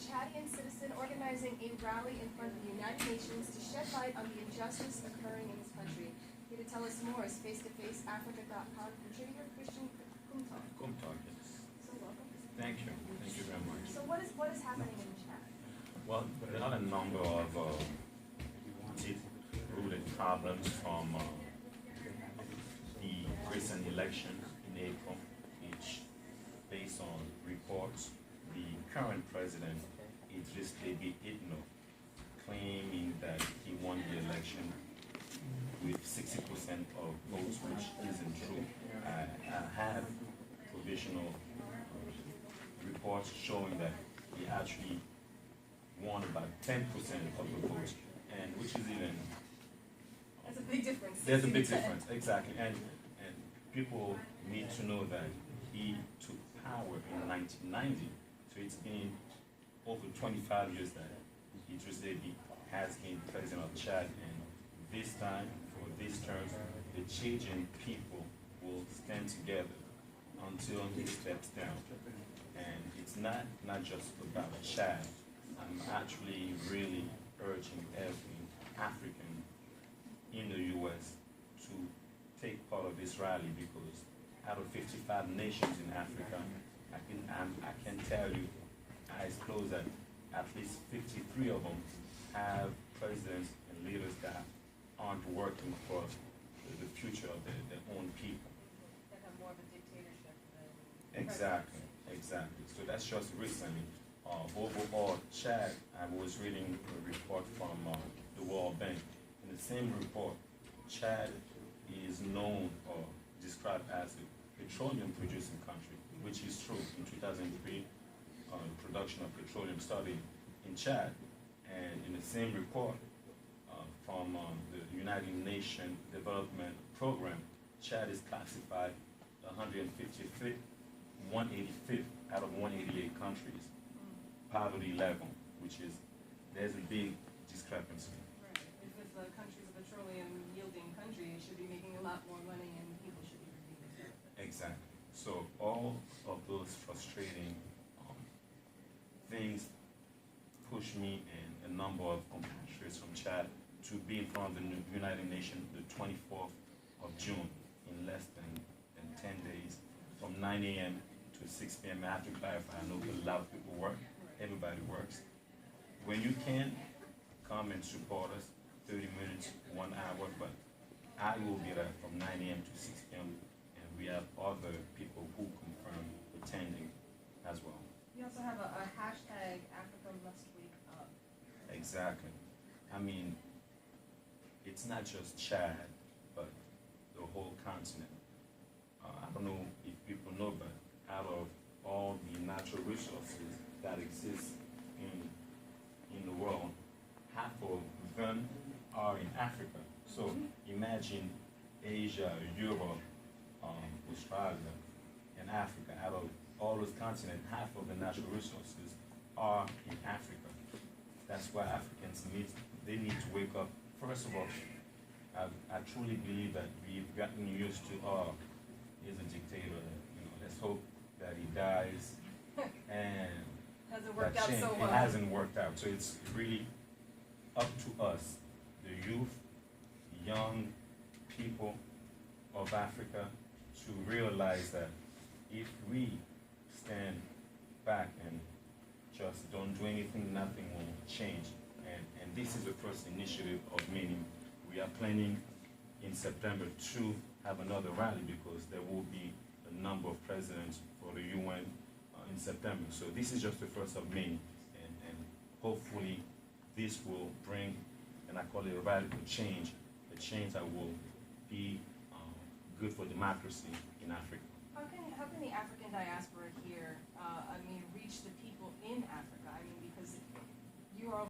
Chadian citizen organizing a rally in front of the United Nations to shed light on the injustice occurring in his country. Here to tell us more is face-to-faceafrica.com contributor Christian Kumtal. Yes. So welcome. Thank you. Thank you very much. So what is happening in Chad? Well, there are a number of deep-rooted problems from the recent election in April, which, based on reports, the current president, Idris Deby Itno, claiming that he won the election with 60% of votes, which isn't true. I have provisional reports showing that he actually won about 10% of the votes, and which is even... That's a big difference. There's a big difference, exactly. And people need to know that he took power in 1990, so it's been over 25 years that Idris Deby has been president of Chad, and this time, for these terms, the Chadian people will stand together until he steps down. And it's not just about Chad. I'm actually really urging every African in the U.S. to take part of this rally, because out of 55 nations in Africa, I can tell you, eyes closed, that at least 53 of them have presidents and leaders that aren't working for the future of their own people. That have more of a dictatorship than... Exactly. So that's just recently. Overall, Chad, I was reading a report from the World Bank. In the same report, Chad is known or described as a petroleum producing country, which is true. In 2003, production of petroleum started in Chad. And in the same report from the United Nations Development Program, Chad is classified 155th, 185th out of 188 countries, poverty level, which is, there's a big discrepancy. Right. If the country's a petroleum yielding country, it should be making a lot more money and people should be receiving benefits. Exactly. So all of those frustrating things push me and a number of compatriots from Chad to be in front of the United Nations the 24th of June, in less than 10 days, from 9 a.m. to 6 p.m. I have to clarify, I know a lot of people work, everybody works. When you can, come and support us, 30 minutes, 1 hour, but I will be there from 9 a.m. to 6 p.m. and we have other people who confirm attending as well. You also have a hashtag Africa Must Wake Up. Exactly. I mean, it's not just Chad, but the whole continent. I don't know if people know, but out of all the natural resources that exist in the world, half of them are in Africa. So imagine Asia, Europe, Australia, and Africa. Out of all those continents, half of the natural resources are in Africa. That's why Africans need to wake up. First of all, I truly believe that we've gotten used to, he's a dictator, let's hope that he dies, and Hasn't worked out so well. It hasn't worked out. So it's really up to us, the youth, young people of Africa, to realize that if we stand back and just don't do anything, nothing will change. And this is the first initiative of many. We are planning in September to have another rally, because there will be a number of presidents for the UN in September. So this is just the first of many, and hopefully this will bring, and I call it a radical change, a change that will be good for democracy in Africa. How can the African diaspora here, reach the people in Africa? I mean, because you are